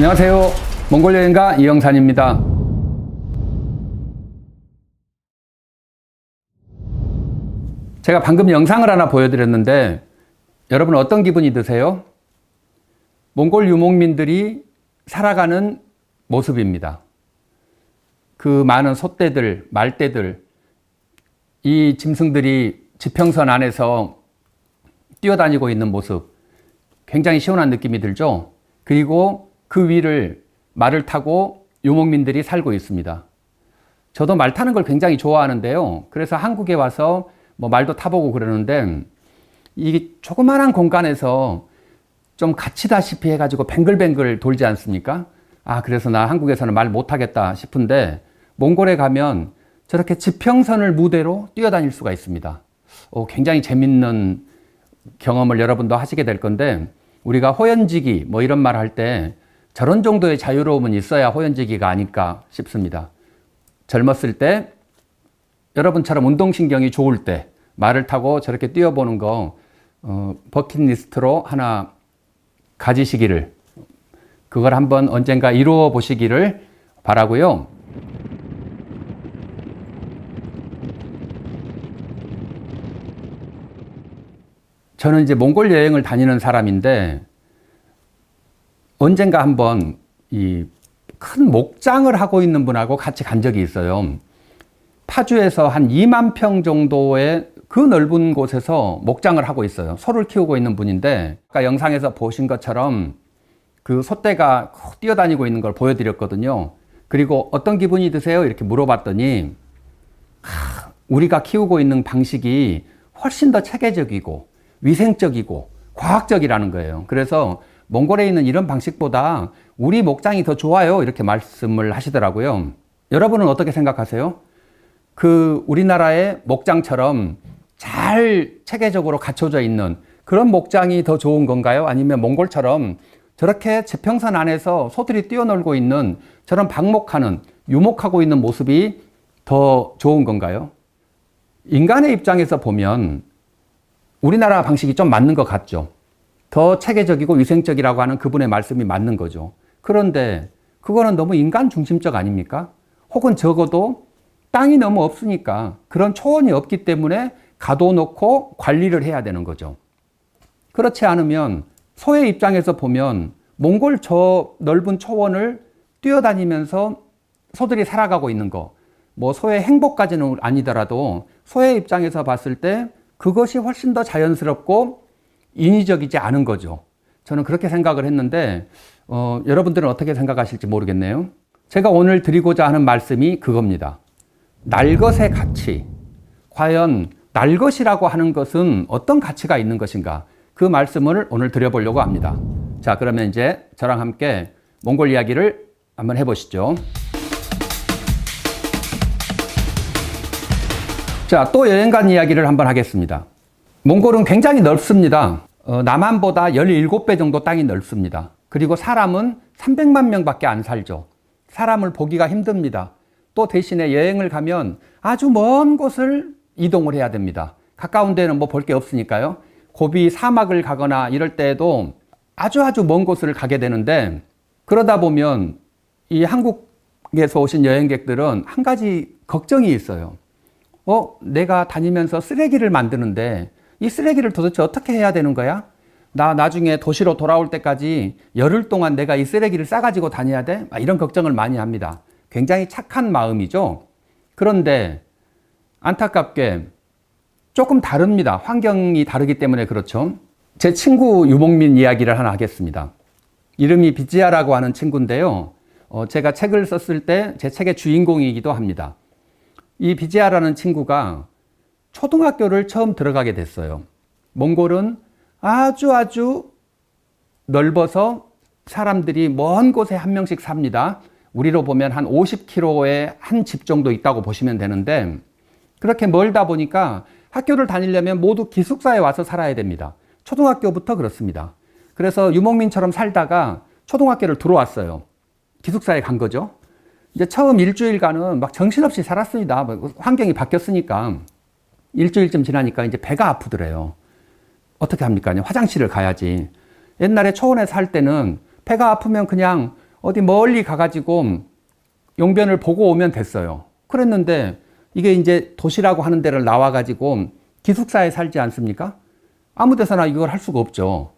안녕하세요. 몽골 여행가 이영산입니다. 제가 방금 영상을 하나 보여드렸는데 여러분 어떤 기분이 드세요? 몽골 유목민들이 살아가는 모습입니다. 그 많은 소떼들, 말떼들, 이 짐승들이 지평선 안에서 뛰어다니고 있는 모습, 굉장히 시원한 느낌이 들죠? 그리고 그 위를 말을 타고 유목민들이 살고 있습니다. 저도 말 타는 걸 굉장히 좋아하는데요. 그래서 한국에 와서 말도 타보고 그러는데 이 조그마한 공간에서 좀 갇히다시피 해가지고 뱅글뱅글 돌지 않습니까? 그래서 나 한국에서는 말 못하겠다 싶은데 몽골에 가면 저렇게 지평선을 무대로 뛰어다닐 수가 있습니다. 굉장히 재밌는 경험을 여러분도 하시게 될 건데, 우리가 호연지기 이런 말 할 때 저런 정도의 자유로움은 있어야 호연지기가 아닐까 싶습니다. 젊었을 때 여러분처럼 운동신경이 좋을 때 말을 타고 저렇게 뛰어보는 거 버킷리스트로 하나 가지시기를, 그걸 한번 언젠가 이루어 보시기를 바라고요. 저는 이제 몽골 여행을 다니는 사람인데 언젠가 한번 이 큰 목장을 하고 있는 분하고 같이 간 적이 있어요. 파주에서 한 2만 평 정도의 그 넓은 곳에서 목장을 하고 있어요. 소를 키우고 있는 분인데, 아까 영상에서 보신 것처럼 그 소떼가 뛰어다니고 있는 걸 보여드렸거든요. 그리고 어떤 기분이 드세요? 이렇게 물어봤더니 우리가 키우고 있는 방식이 훨씬 더 체계적이고 위생적이고 과학적이라는 거예요. 그래서 몽골에 있는 이런 방식보다 우리 목장이 더 좋아요, 이렇게 말씀을 하시더라고요. 여러분은 어떻게 생각하세요? 우리나라의 목장처럼 잘 체계적으로 갖춰져 있는 그런 목장이 더 좋은 건가요? 아니면 몽골처럼 저렇게 지평선 안에서 소들이 뛰어놀고 있는 저런 방목하는, 유목하고 있는 모습이 더 좋은 건가요? 인간의 입장에서 보면 우리나라 방식이 좀 맞는 것 같죠. 더 체계적이고 위생적이라고 하는 그분의 말씀이 맞는 거죠. 그런데 그거는 너무 인간 중심적 아닙니까? 혹은 적어도 땅이 너무 없으니까 그런 초원이 없기 때문에 가둬놓고 관리를 해야 되는 거죠. 그렇지 않으면 소의 입장에서 보면 몽골 저 넓은 초원을 뛰어다니면서 소들이 살아가고 있는 거, 소의 행복까지는 아니더라도 소의 입장에서 봤을 때 그것이 훨씬 더 자연스럽고 인위적이지 않은 거죠. 저는 그렇게 생각을 했는데 여러분들은 어떻게 생각하실지 모르겠네요. 제가 오늘 드리고자 하는 말씀이 그겁니다. 날것의 가치. 과연 날것이라고 하는 것은 어떤 가치가 있는 것인가? 그 말씀을 오늘 드려보려고 합니다. 자, 그러면 이제 저랑 함께 몽골 이야기를 한번 해보시죠. 자, 또 여행 간 이야기를 한번 하겠습니다. 몽골은 굉장히 넓습니다. 남한보다 17배 정도 땅이 넓습니다. 그리고 사람은 300만 명밖에 안 살죠. 사람을 보기가 힘듭니다. 또 대신에 여행을 가면 아주 먼 곳을 이동을 해야 됩니다. 가까운 데는 볼 게 없으니까요. 고비 사막을 가거나 이럴 때에도 아주 먼 곳을 가게 되는데, 그러다 보면 이 한국에서 오신 여행객들은 한 가지 걱정이 있어요. 내가 다니면서 쓰레기를 만드는데 이 쓰레기를 도대체 어떻게 해야 되는 거야? 나 나중에 도시로 돌아올 때까지 열흘 동안 내가 이 쓰레기를 싸가지고 다녀야 돼? 이런 걱정을 많이 합니다. 굉장히 착한 마음이죠. 그런데 안타깝게 조금 다릅니다. 환경이 다르기 때문에 그렇죠. 제 친구 유목민 이야기를 하나 하겠습니다. 이름이 비지아라고 하는 친구인데요. 제가 책을 썼을 때 제 책의 주인공이기도 합니다. 이 비지아라는 친구가 초등학교를 처음 들어가게 됐어요. 몽골은 아주 넓어서 사람들이 먼 곳에 한 명씩 삽니다. 우리로 보면 한 50km에 한 집 정도 있다고 보시면 되는데, 그렇게 멀다 보니까 학교를 다니려면 모두 기숙사에 와서 살아야 됩니다. 초등학교부터 그렇습니다. 그래서 유목민처럼 살다가 초등학교를 들어왔어요. 기숙사에 간 거죠. 이제 처음 일주일간은 막 정신없이 살았습니다. 환경이 바뀌었으니까. 일주일쯤 지나니까 이제 배가 아프더래요. 어떻게 합니까? 화장실을 가야지. 옛날에 초원에 살 때는 배가 아프면 그냥 어디 멀리 가가지고 용변을 보고 오면 됐어요. 그랬는데 이게 이제 도시라고 하는 데를 나와가지고 기숙사에 살지 않습니까? 아무 데서나 이걸 할 수가 없죠.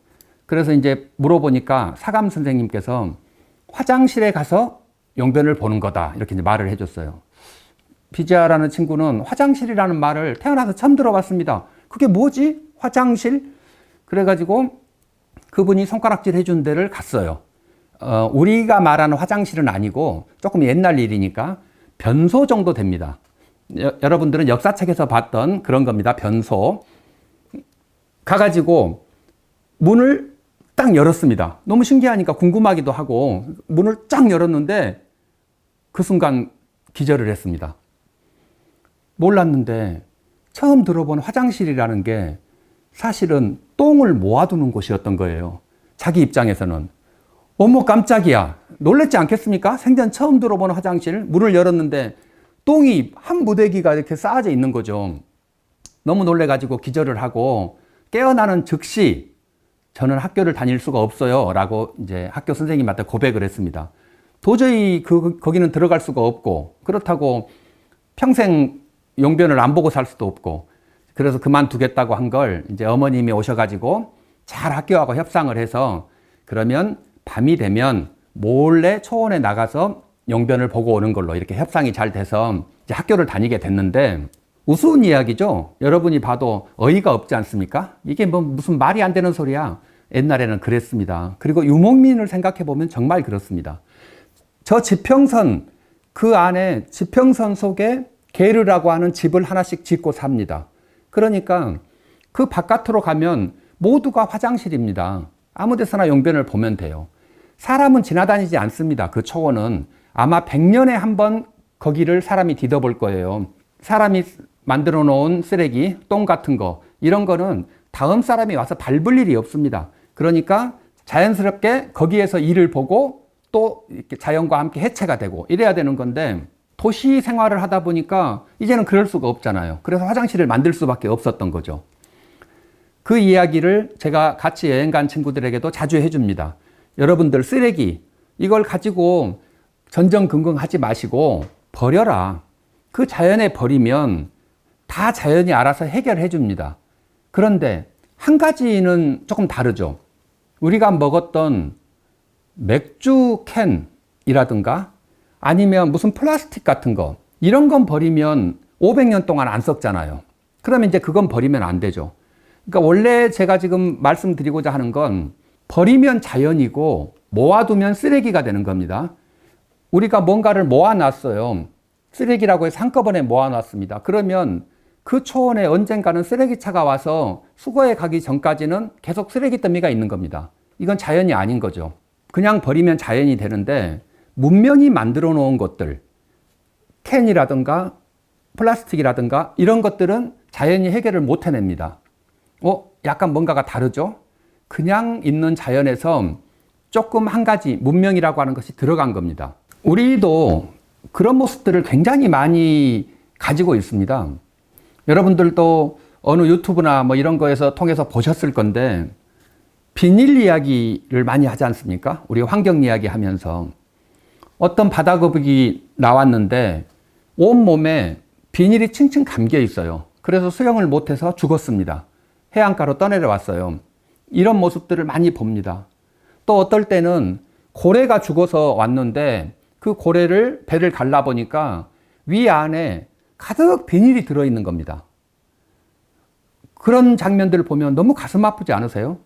그래서 이제 물어보니까 사감 선생님께서 화장실에 가서 용변을 보는 거다. 이렇게 이제 말을 해줬어요. 비자라는 친구는 화장실이라는 말을 태어나서 처음 들어봤습니다. 그게 뭐지? 화장실? 그래가지고 그분이 손가락질 해준 데를 갔어요. 우리가 말하는 화장실은 아니고 조금 옛날 일이니까 변소 정도 됩니다. 여러분들은 역사책에서 봤던 그런 겁니다. 변소. 가가지고 문을 딱 열었습니다. 너무 신기하니까 궁금하기도 하고 문을 쫙 열었는데 그 순간 기절을 했습니다. 몰랐는데 처음 들어본 화장실이라는 게 사실은 똥을 모아두는 곳이었던 거예요. 자기 입장에서는. 어머 깜짝이야. 놀랬지 않겠습니까? 생전 처음 들어본 화장실. 문을 열었는데 똥이 한 무대기가 이렇게 쌓아져 있는 거죠. 너무 놀래가지고 기절을 하고 깨어나는 즉시 저는 학교를 다닐 수가 없어요. 라고 이제 학교 선생님한테 고백을 했습니다. 도저히 거기는 들어갈 수가 없고 그렇다고 평생 용변을 안 보고 살 수도 없고 그래서 그만두겠다고 한 걸 이제 어머님이 오셔가지고 잘 학교하고 협상을 해서 그러면 밤이 되면 몰래 초원에 나가서 용변을 보고 오는 걸로 이렇게 협상이 잘 돼서 이제 학교를 다니게 됐는데 우스운 이야기죠. 여러분이 봐도 어이가 없지 않습니까? 이게 뭐 무슨 말이 안 되는 소리야. 옛날에는 그랬습니다. 그리고 유목민을 생각해 보면 정말 그렇습니다. 저 지평선 그 안에 지평선 속에 게르라고 하는 집을 하나씩 짓고 삽니다. 그러니까 그 바깥으로 가면 모두가 화장실입니다. 아무 데서나 용변을 보면 돼요. 사람은 지나다니지 않습니다. 그 초원은 아마 100년에 한 번 거기를 사람이 디뎌볼 거예요. 사람이 만들어 놓은 쓰레기, 똥 같은 거 이런 거는 다음 사람이 와서 밟을 일이 없습니다. 그러니까 자연스럽게 거기에서 일을 보고 또 이렇게 자연과 함께 해체가 되고 이래야 되는 건데 도시 생활을 하다 보니까 이제는 그럴 수가 없잖아요. 그래서 화장실을 만들 수밖에 없었던 거죠. 그 이야기를 제가 같이 여행 간 친구들에게도 자주 해줍니다. 여러분들 쓰레기 이걸 가지고 전전긍긍하지 마시고 버려라. 그 자연에 버리면 다 자연이 알아서 해결해 줍니다. 그런데 한 가지는 조금 다르죠. 우리가 먹었던 맥주 캔이라든가 아니면 무슨 플라스틱 같은 거 이런 건 버리면 500년 동안 안 썩잖아요. 그러면 이제 그건 버리면 안 되죠. 그러니까 원래 제가 지금 말씀드리고자 하는 건 버리면 자연이고 모아두면 쓰레기가 되는 겁니다. 우리가 뭔가를 모아놨어요. 쓰레기라고 해서 한꺼번에 모아놨습니다. 그러면 그 초원에 언젠가는 쓰레기차가 와서 수거해 가기 전까지는 계속 쓰레기 더미가 있는 겁니다. 이건 자연이 아닌 거죠. 그냥 버리면 자연이 되는데 문명이 만들어 놓은 것들, 캔이라든가 플라스틱이라든가 이런 것들은 자연이 해결을 못 해냅니다. 약간 뭔가가 다르죠? 그냥 있는 자연에서 조금 한 가지 문명이라고 하는 것이 들어간 겁니다. 우리도 그런 모습들을 굉장히 많이 가지고 있습니다. 여러분들도 어느 유튜브나 뭐 이런 거에서 통해서 보셨을 건데 비닐 이야기를 많이 하지 않습니까? 우리 환경 이야기 하면서 어떤 바다거북이 나왔는데 온몸에 비닐이 층층 감겨 있어요. 그래서 수영을 못해서 죽었습니다. 해안가로 떠내려왔어요. 이런 모습들을 많이 봅니다. 또 어떨 때는 고래가 죽어서 왔는데 그 고래를 배를 갈라보니까 위 안에 가득 비닐이 들어있는 겁니다. 그런 장면들을 보면 너무 가슴 아프지 않으세요?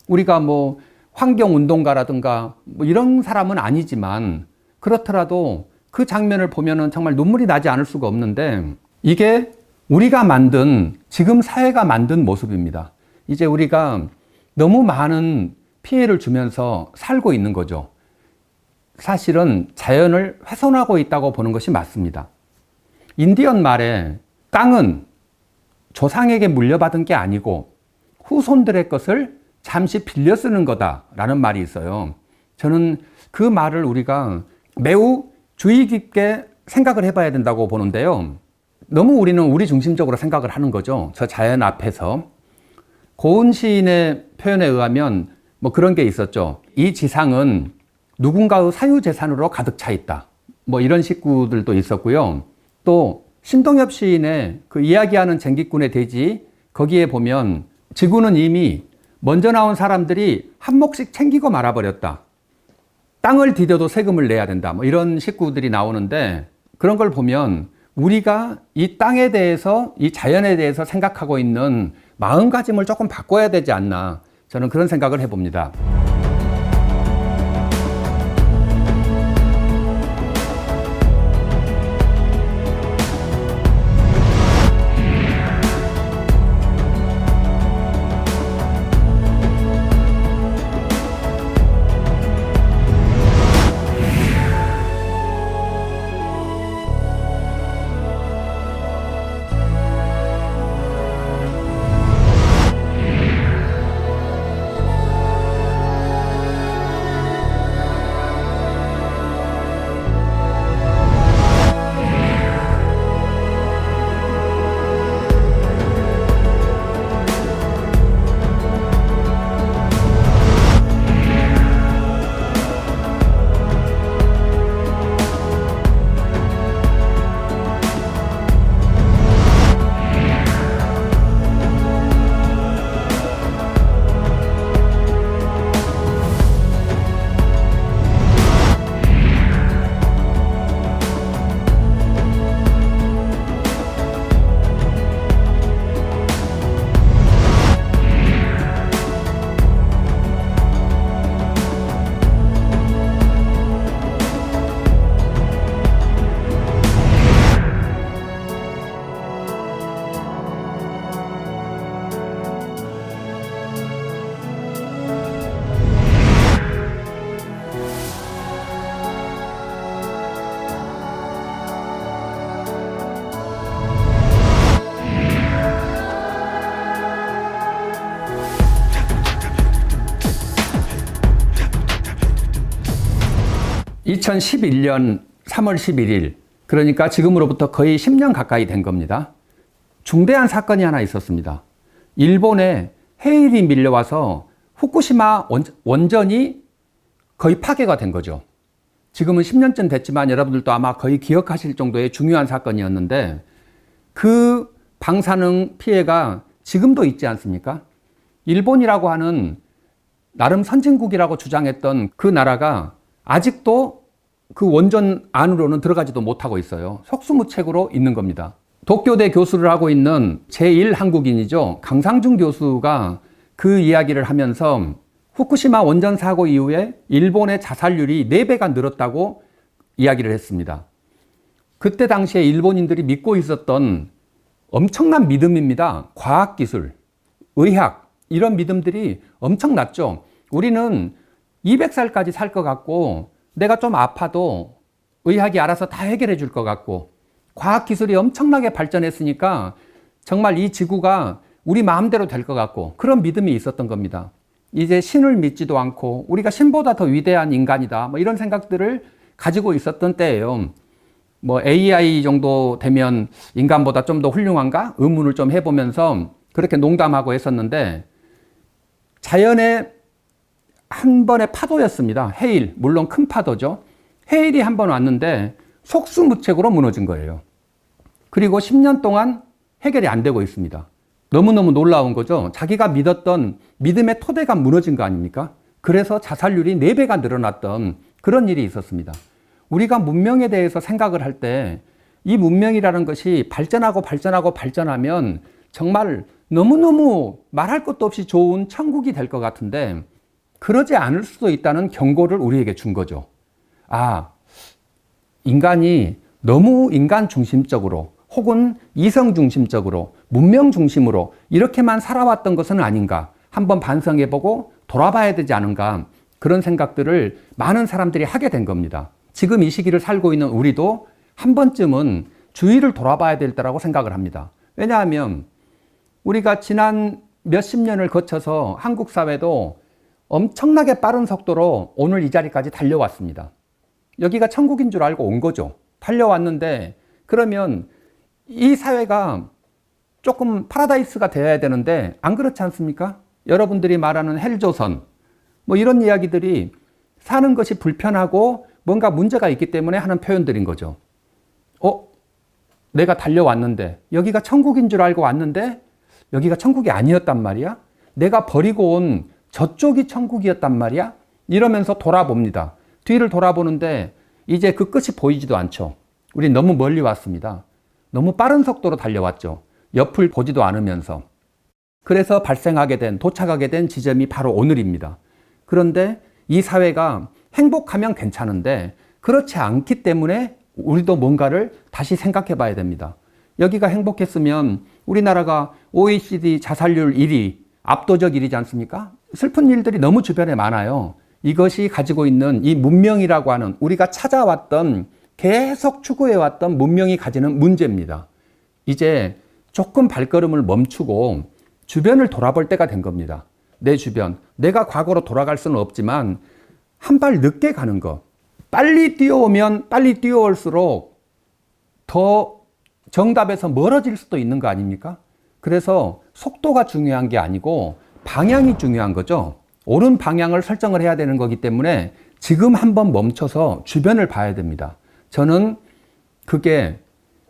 우리가 뭐 환경운동가라든가 뭐 이런 사람은 아니지만 그렇더라도 그 장면을 보면은 정말 눈물이 나지 않을 수가 없는데 이게 우리가 만든 지금 사회가 만든 모습입니다. 이제 우리가 너무 많은 피해를 주면서 살고 있는 거죠. 사실은 자연을 훼손하고 있다고 보는 것이 맞습니다. 인디언 말에 땅은 조상에게 물려받은 게 아니고 후손들의 것을 잠시 빌려 쓰는 거다라는 말이 있어요. 저는 그 말을 우리가 매우 주의 깊게 생각을 해봐야 된다고 보는데요. 너무 우리는 우리 중심적으로 생각을 하는 거죠. 저 자연 앞에서. 고은 시인의 표현에 의하면 뭐 그런 게 있었죠. 이 지상은 누군가의 사유재산으로 가득 차 있다. 뭐 이런 식구들도 있었고요. 또 신동엽 시인의 그 이야기하는 쟁기꾼의 대지, 거기에 보면 지구는 이미 먼저 나온 사람들이 한 몫씩 챙기고 말아버렸다. 땅을 디뎌도 세금을 내야 된다. 뭐 이런 식구들이 나오는데, 그런 걸 보면 우리가 이 땅에 대해서, 이 자연에 대해서 생각하고 있는 마음가짐을 조금 바꿔야 되지 않나, 저는 그런 생각을 해봅니다. (2011년 3월 11일) 그러니까 지금으로부터 거의 10년 가까이 된 겁니다. 중대한 사건이 하나 있었습니다. 일본에 해일이 밀려와서 후쿠시마 원전이 거의 파괴가 된 거죠. 지금은 10년쯤 됐지만 여러분들도 아마 거의 기억하실 정도의 중요한 사건이었는데, 그 방사능 피해가 지금도 있지 않습니까? 일본이라고 하는 나름 선진국이라고 주장했던 그 나라가 아직도 그 원전 안으로는 들어가지도 못하고 있어요. 속수무책으로 있는 겁니다. 도쿄대 교수를 하고 있는 제1한국인이죠. 강상준 교수가 그 이야기를 하면서 후쿠시마 원전 사고 이후에 일본의 자살률이 4배가 늘었다고 이야기를 했습니다. 그때 당시에 일본인들이 믿고 있었던 엄청난 믿음입니다. 과학기술, 의학, 이런 믿음들이 엄청났죠. 우리는 200살까지 살 것 같고, 내가 좀 아파도 의학이 알아서 다 해결해 줄 것 같고, 과학기술이 엄청나게 발전했으니까 정말 이 지구가 우리 마음대로 될 것 같고, 그런 믿음이 있었던 겁니다. 이제 신을 믿지도 않고 우리가 신보다 더 위대한 인간이다, 뭐 이런 생각들을 가지고 있었던 때예요. 뭐 AI 정도 되면 인간보다 좀 더 훌륭한가? 의문을 좀 해보면서 그렇게 농담하고 했었는데, 자연의 한 번의 파도였습니다. 해일, 물론 큰 파도죠. 해일이 한 번 왔는데 속수무책으로 무너진 거예요. 그리고 10년 동안 해결이 안 되고 있습니다. 너무너무 놀라운 거죠. 자기가 믿었던 믿음의 토대가 무너진 거 아닙니까? 그래서 자살률이 4배가 늘어났던 그런 일이 있었습니다. 우리가 문명에 대해서 생각을 할 때 이 문명이라는 것이 발전하면 정말 너무너무 말할 것도 없이 좋은 천국이 될 것 같은데, 그러지 않을 수도 있다는 경고를 우리에게 준 거죠. 아, 인간이 너무 인간 중심적으로 혹은 이성 중심적으로 문명 중심으로 이렇게만 살아왔던 것은 아닌가, 한번 반성해보고 돌아봐야 되지 않은가, 그런 생각들을 많은 사람들이 하게 된 겁니다. 지금 이 시기를 살고 있는 우리도 한 번쯤은 주위를 돌아봐야 될 때라고 생각을 합니다. 왜냐하면 우리가 지난 몇십 년을 거쳐서 한국 사회도 엄청나게 빠른 속도로 오늘 이 자리까지 달려왔습니다. 여기가 천국인 줄 알고 온 거죠. 달려왔는데, 그러면 이 사회가 조금 파라다이스가 되어야 되는데 안 그렇지 않습니까? 여러분들이 말하는 헬조선, 뭐 이런 이야기들이 사는 것이 불편하고 뭔가 문제가 있기 때문에 하는 표현들인 거죠. 내가 달려왔는데, 여기가 천국인 줄 알고 왔는데 여기가 천국이 아니었단 말이야? 내가 버리고 온 저쪽이 천국이었단 말이야? 이러면서 돌아봅니다. 뒤를 돌아보는데 이제 그 끝이 보이지도 않죠. 우린 너무 멀리 왔습니다. 너무 빠른 속도로 달려왔죠. 옆을 보지도 않으면서. 그래서 도착하게 된 지점이 바로 오늘입니다. 그런데 이 사회가 행복하면 괜찮은데 그렇지 않기 때문에 우리도 뭔가를 다시 생각해 봐야 됩니다. 여기가 행복했으면 우리나라가 OECD 자살률 1위, 압도적 1위지 않습니까? 슬픈 일들이 너무 주변에 많아요. 이것이 가지고 있는 이 문명이라고 하는 우리가 찾아왔던 계속 추구해왔던 문명이 가지는 문제입니다. 이제 조금 발걸음을 멈추고 주변을 돌아볼 때가 된 겁니다. 내 주변. 내가 과거로 돌아갈 수는 없지만 한 발 늦게 가는 것. 빨리 뛰어오면 빨리 뛰어올수록 더 정답에서 멀어질 수도 있는 거 아닙니까? 그래서 속도가 중요한 게 아니고 방향이 중요한 거죠. 옳은 방향을 설정을 해야 되는 거기 때문에 지금 한번 멈춰서 주변을 봐야 됩니다. 저는 그게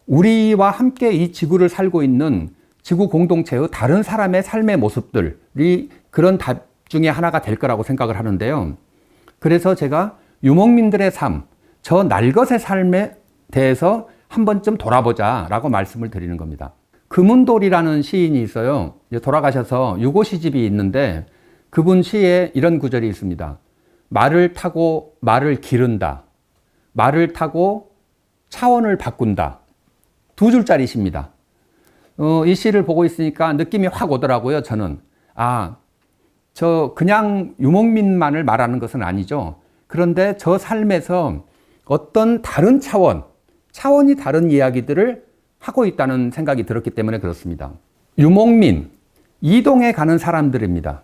우리와 함께 이 지구를 살고 있는 지구 공동체의 다른 사람의 삶의 모습들이 그런 답 중에 하나가 될 거라고 생각을 하는데요. 그래서 제가 유목민들의 삶, 저 날것의 삶에 대해서 한 번쯤 돌아보자라고 말씀을 드리는 겁니다. 금운돌이라는 시인이 있어요. 돌아가셔서 유고시집이 있는데 그분 시에 이런 구절이 있습니다. 말을 타고 말을 기른다. 말을 타고 차원을 바꾼다. 2줄짜리 시입니다. 이 시를 보고 있으니까 느낌이 확 오더라고요. 저는 저 그냥 유목민만을 말하는 것은 아니죠. 그런데 저 삶에서 어떤 다른 차원이 다른 이야기들을 하고 있다는 생각이 들었기 때문에 그렇습니다. 유목민, 이동해 가는 사람들입니다.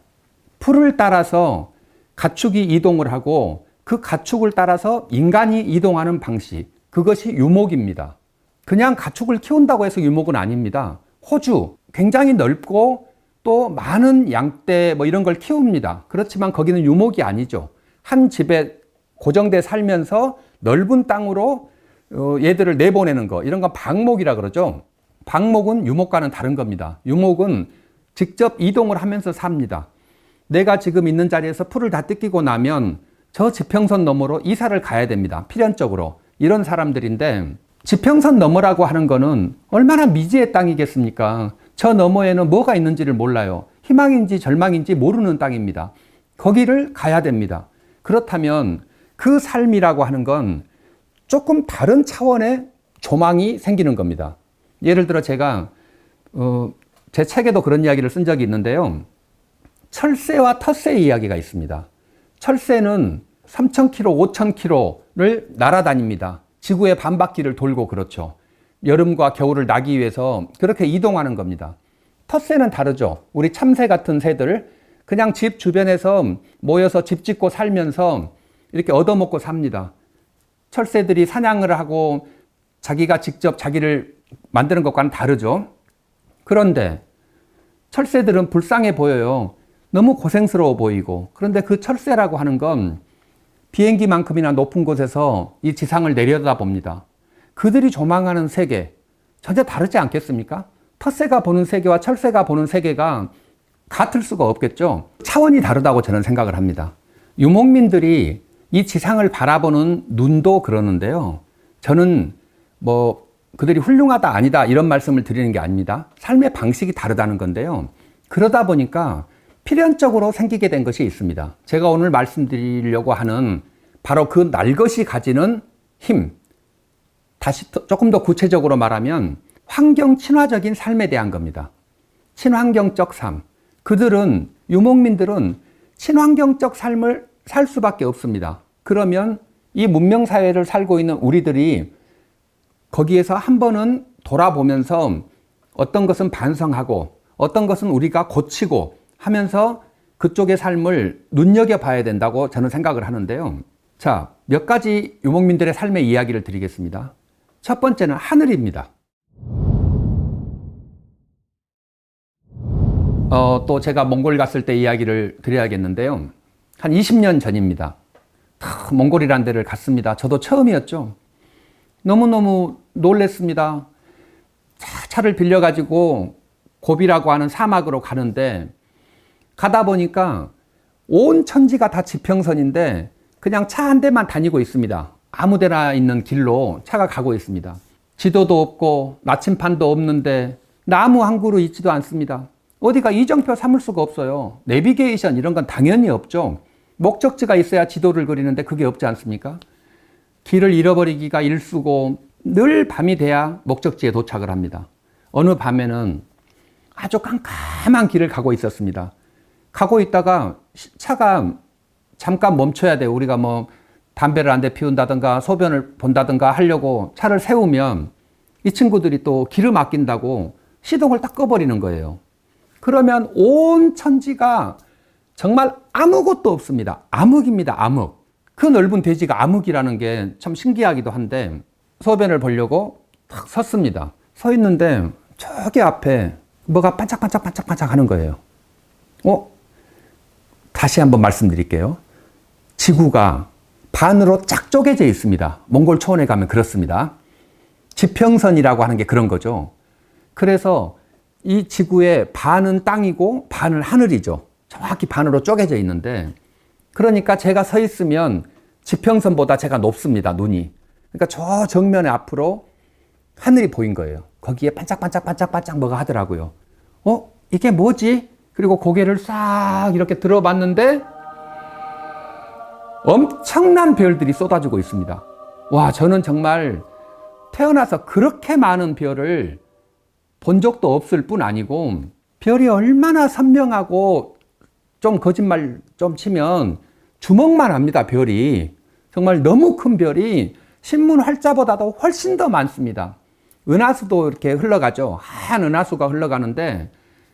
풀을 따라서 가축이 이동을 하고 그 가축을 따라서 인간이 이동하는 방식, 그것이 유목입니다. 그냥 가축을 키운다고 해서 유목은 아닙니다. 호주, 굉장히 넓고 또 많은 양떼 이런 걸 키웁니다. 그렇지만 거기는 유목이 아니죠. 한 집에 고정돼 살면서 넓은 땅으로 얘들을 내보내는 거, 이런 건 방목이라 그러죠. 방목은 유목과는 다른 겁니다. 유목은 직접 이동을 하면서 삽니다. 내가 지금 있는 자리에서 풀을 다 뜯기고 나면 저 지평선 너머로 이사를 가야 됩니다. 필연적으로. 이런 사람들인데 지평선 너머라고 하는 거는 얼마나 미지의 땅이겠습니까? 저 너머에는 뭐가 있는지를 몰라요. 희망인지 절망인지 모르는 땅입니다. 거기를 가야 됩니다. 그렇다면 그 삶이라고 하는 건 조금 다른 차원의 조망이 생기는 겁니다. 예를 들어 제가 제 책에도 그런 이야기를 쓴 적이 있는데요. 철새와 텃새의 이야기가 있습니다. 철새는 3,000km, 5,000km를 날아다닙니다. 지구의 반바퀴를 돌고 그렇죠. 여름과 겨울을 나기 위해서 그렇게 이동하는 겁니다. 텃새는 다르죠. 우리 참새 같은 새들 그냥 집 주변에서 모여서 집 짓고 살면서 이렇게 얻어먹고 삽니다. 철새들이 사냥을 하고 자기가 직접 자기를 만드는 것과는 다르죠. 그런데 철새들은 불쌍해 보여요. 너무 고생스러워 보이고. 그런데 그 철새라고 하는 건 비행기만큼이나 높은 곳에서 이 지상을 내려다봅니다. 그들이 조망하는 세계 전혀 다르지 않겠습니까? 텃새가 보는 세계와 철새가 보는 세계가 같을 수가 없겠죠. 차원이 다르다고 저는 생각을 합니다. 유목민들이 이 지상을 바라보는 눈도 그러는데요. 저는 그들이 훌륭하다 아니다 이런 말씀을 드리는 게 아닙니다. 삶의 방식이 다르다는 건데요. 그러다 보니까 필연적으로 생기게 된 것이 있습니다. 제가 오늘 말씀드리려고 하는 바로 그 날것이 가지는 힘. 다시 조금 더 구체적으로 말하면 환경 친화적인 삶에 대한 겁니다. 친환경적 삶. 그들은, 유목민들은 친환경적 삶을 살 수밖에 없습니다. 그러면 이 문명사회를 살고 있는 우리들이 거기에서 한 번은 돌아보면서 어떤 것은 반성하고 어떤 것은 우리가 고치고 하면서 그쪽의 삶을 눈여겨봐야 된다고 저는 생각을 하는데요. 자, 몇 가지 유목민들의 삶의 이야기를 드리겠습니다. 첫 번째는 하늘입니다. 또 제가 몽골 갔을 때 이야기를 드려야겠는데요. 한 20년 전입니다. 몽골이라는 데를 갔습니다. 저도 처음이었죠. 너무너무 놀랬습니다. 차를 빌려가지고 고비라고 하는 사막으로 가는데 가다 보니까 온 천지가 다 지평선인데 그냥 차 한 대만 다니고 있습니다. 아무 데나 있는 길로 차가 가고 있습니다. 지도도 없고 나침판도 없는데 나무 한 그루 있지도 않습니다. 어디가 이정표 삼을 수가 없어요. 내비게이션 이런 건 당연히 없죠. 목적지가 있어야 지도를 그리는데 그게 없지 않습니까? 길을 잃어버리기가 일쑤고 늘 밤이 돼야 목적지에 도착을 합니다. 어느 밤에는 아주 깜깜한 길을 가고 있었습니다. 가고 있다가 차가 잠깐 멈춰야 돼요. 우리가 뭐 담배를 한 대 피운다든가 소변을 본다든가 하려고 차를 세우면 이 친구들이 또 기름 아낀다고 시동을 딱 꺼버리는 거예요. 그러면 온 천지가 정말 아무것도 없습니다. 암흑입니다. 암흑. 그 넓은 대지가 암흑이라는 게 참 신기하기도 한데 소변을 보려고 탁 섰습니다. 서 있는데 저기 앞에 뭐가 반짝반짝반짝반짝 하는 거예요. 다시 한번 말씀드릴게요. 지구가 반으로 쫙 쪼개져 있습니다. 몽골 초원에 가면 그렇습니다. 지평선이라고 하는 게 그런 거죠. 그래서 이 지구의 반은 땅이고 반은 하늘이죠. 정확히 반으로 쪼개져 있는데 그러니까 제가 서 있으면 지평선보다 제가 높습니다. 눈이. 그러니까 저 정면에 앞으로 하늘이 보인 거예요. 거기에 반짝반짝반짝반짝 뭐가 하더라고요. 이게 뭐지? 그리고 고개를 싹 이렇게 들어봤는데 엄청난 별들이 쏟아지고 있습니다. 와, 저는 정말 태어나서 그렇게 많은 별을 본 적도 없을 뿐 아니고 별이 얼마나 선명하고 좀 거짓말 좀 치면 주먹만 합니다. 별이. 정말 너무 큰 별이 신문 활자보다도 훨씬 더 많습니다. 은하수도 이렇게 흘러가죠. 하얀 은하수가 흘러가는데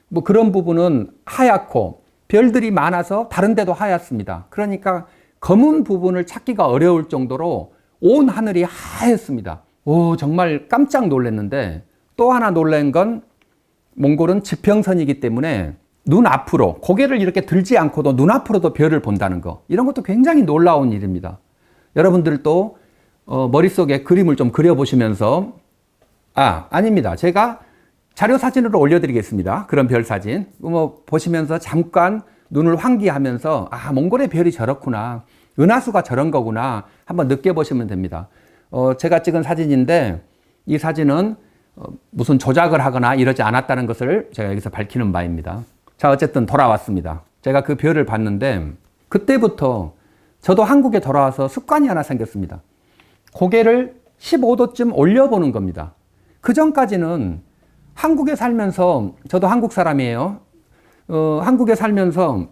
뭐 그런 부분은 하얗고 별들이 많아서 다른 데도 하얗습니다. 그러니까 검은 부분을 찾기가 어려울 정도로 온 하늘이 하얗습니다. 오, 정말 깜짝 놀랐는데 또 하나 놀란 건 몽골은 지평선이기 때문에 눈 앞으로 고개를 이렇게 들지 않고도 눈 앞으로도 별을 본다는 거, 이런 것도 굉장히 놀라운 일입니다. 여러분들도 머릿속에 그림을 좀 그려보시면서 아닙니다. 제가 자료 사진으로 올려드리겠습니다. 그런 별 사진 뭐 보시면서 잠깐 눈을 환기하면서 몽골의 별이 저렇구나, 은하수가 저런 거구나 한번 느껴보시면 됩니다. 제가 찍은 사진인데 이 사진은 무슨 조작을 하거나 이러지 않았다는 것을 제가 여기서 밝히는 바입니다. 자, 어쨌든 돌아왔습니다. 제가 그 별을 봤는데 그때부터 저도 한국에 돌아와서 습관이 하나 생겼습니다. 고개를 15도쯤 올려보는 겁니다. 그 전까지는 한국에 살면서, 저도 한국 사람이에요. 한국에 살면서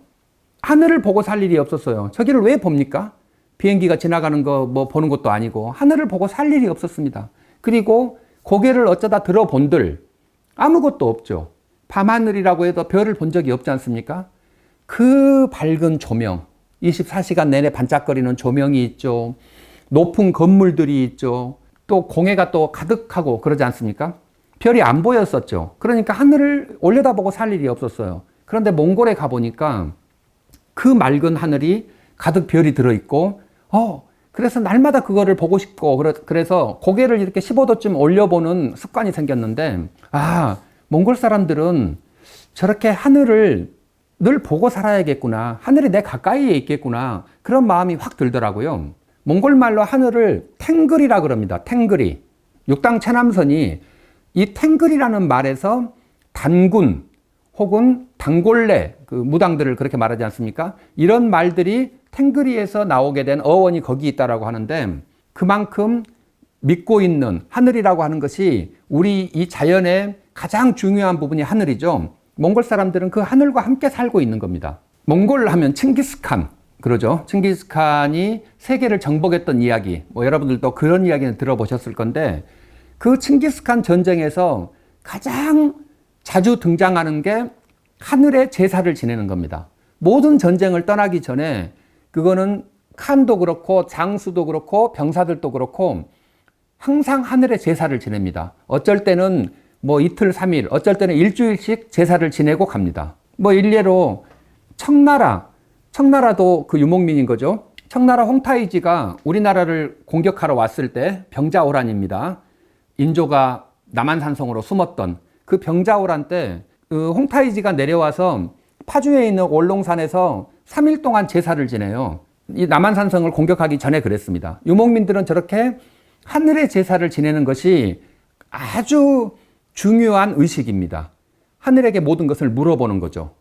하늘을 보고 살 일이 없었어요. 저기를 왜 봅니까? 비행기가 지나가는 거 뭐 보는 것도 아니고 하늘을 보고 살 일이 없었습니다. 그리고 고개를 어쩌다 들어본들 아무것도 없죠. 밤하늘이라고 해도 별을 본 적이 없지 않습니까? 그 밝은 조명, 24시간 내내 반짝거리는 조명이 있죠. 높은 건물들이 있죠. 또 공해가 또 가득하고 그러지 않습니까? 별이 안 보였었죠. 그러니까 하늘을 올려다보고 살 일이 없었어요. 그런데 몽골에 가보니까 그 맑은 하늘이 가득 별이 들어있고 그래서 날마다 그거를 보고 싶고 그래서 고개를 이렇게 15도쯤 올려보는 습관이 생겼는데 몽골 사람들은 저렇게 하늘을 늘 보고 살아야겠구나, 하늘이 내 가까이에 있겠구나, 그런 마음이 확 들더라고요. 몽골 말로 하늘을 탱글이라 그럽니다. 탱글이. 육당 체남선이 이 탱글이라는 말에서 단군 혹은 단골레, 그 무당들을 그렇게 말하지 않습니까? 이런 말들이 탱글이에서 나오게 된 어원이 거기 있다라고 하는데, 그만큼 믿고 있는 하늘이라고 하는 것이 우리 이 자연의 가장 중요한 부분이 하늘이죠. 몽골 사람들은 그 하늘과 함께 살고 있는 겁니다. 몽골 하면 칭기스칸 그러죠. 칭기스칸이 세계를 정복했던 이야기, 뭐 여러분들도 그런 이야기는 들어보셨을 건데, 그 칭기스칸 전쟁에서 가장 자주 등장하는 게 하늘의 제사를 지내는 겁니다. 모든 전쟁을 떠나기 전에 그거는 칸도 그렇고 장수도 그렇고 병사들도 그렇고 항상 하늘의 제사를 지냅니다. 어쩔 때는 뭐 이틀, 3일, 어쩔 때는 일주일씩 제사를 지내고 갑니다. 뭐 일례로 청나라도 그 유목민인 거죠. 청나라 홍타이지가 우리나라를 공격하러 왔을 때 병자호란입니다. 인조가 남한산성으로 숨었던 그 병자호란 때 그 홍타이지가 내려와서 파주에 있는 월롱산에서 3일 동안 제사를 지내요. 이 남한산성을 공격하기 전에 그랬습니다. 유목민들은 저렇게 하늘의 제사를 지내는 것이 아주 중요한 의식입니다. 하늘에게 모든 것을 물어보는 거죠.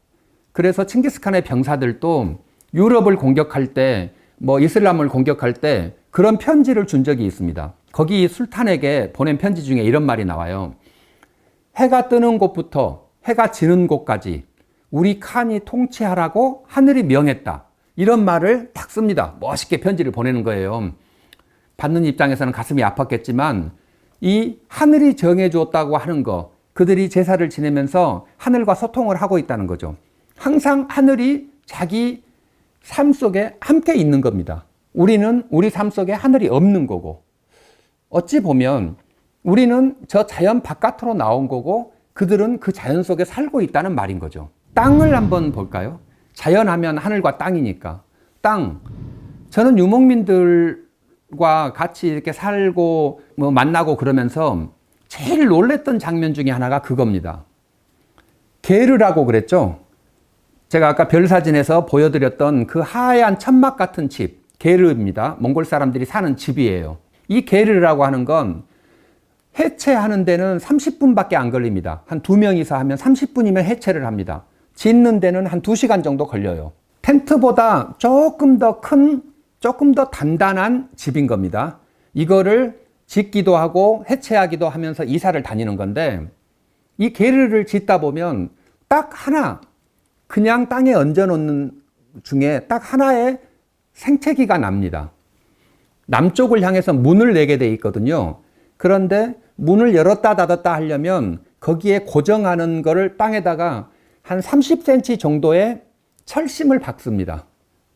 그래서 칭기스칸의 병사들도 유럽을 공격할 때, 이슬람을 공격할 때 그런 편지를 준 적이 있습니다. 거기 술탄에게 보낸 편지 중에 이런 말이 나와요. 해가 뜨는 곳부터 해가 지는 곳까지 우리 칸이 통치하라고 하늘이 명했다. 이런 말을 딱 씁니다. 멋있게 편지를 보내는 거예요. 받는 입장에서는 가슴이 아팠겠지만 이 하늘이 정해주었다고 하는 거, 그들이 제사를 지내면서 하늘과 소통을 하고 있다는 거죠. 항상 하늘이 자기 삶 속에 함께 있는 겁니다. 우리는 우리 삶 속에 하늘이 없는 거고, 어찌 보면 우리는 저 자연 바깥으로 나온 거고 그들은 그 자연 속에 살고 있다는 말인 거죠. 땅을 한번 볼까요? 자연하면 하늘과 땅이니까. 땅. 저는 유목민들과 같이 이렇게 살고 만나고 그러면서 제일 놀랬던 장면 중에 하나가 그겁니다. 게르라고 그랬죠? 제가 아까 별 사진에서 보여드렸던 그 하얀 천막 같은 집, 게르입니다. 몽골 사람들이 사는 집이에요. 이 게르라고 하는 건 해체하는 데는 30분밖에 안 걸립니다. 한 2명이서 하면 30분이면 해체를 합니다. 짓는 데는 한 2시간 정도 걸려요. 텐트보다 조금 더 큰, 조금 더 단단한 집인 겁니다. 이거를 짓기도 하고 해체하기도 하면서 이사를 다니는 건데, 이 게르를 짓다 보면 딱 하나, 그냥 땅에 얹어놓는 중에 딱 하나의 생채기가 납니다. 남쪽을 향해서 문을 내게 돼 있거든요. 그런데 문을 열었다 닫았다 하려면 거기에 고정하는 거를 땅에다가 한 30cm 정도의 철심을 박습니다.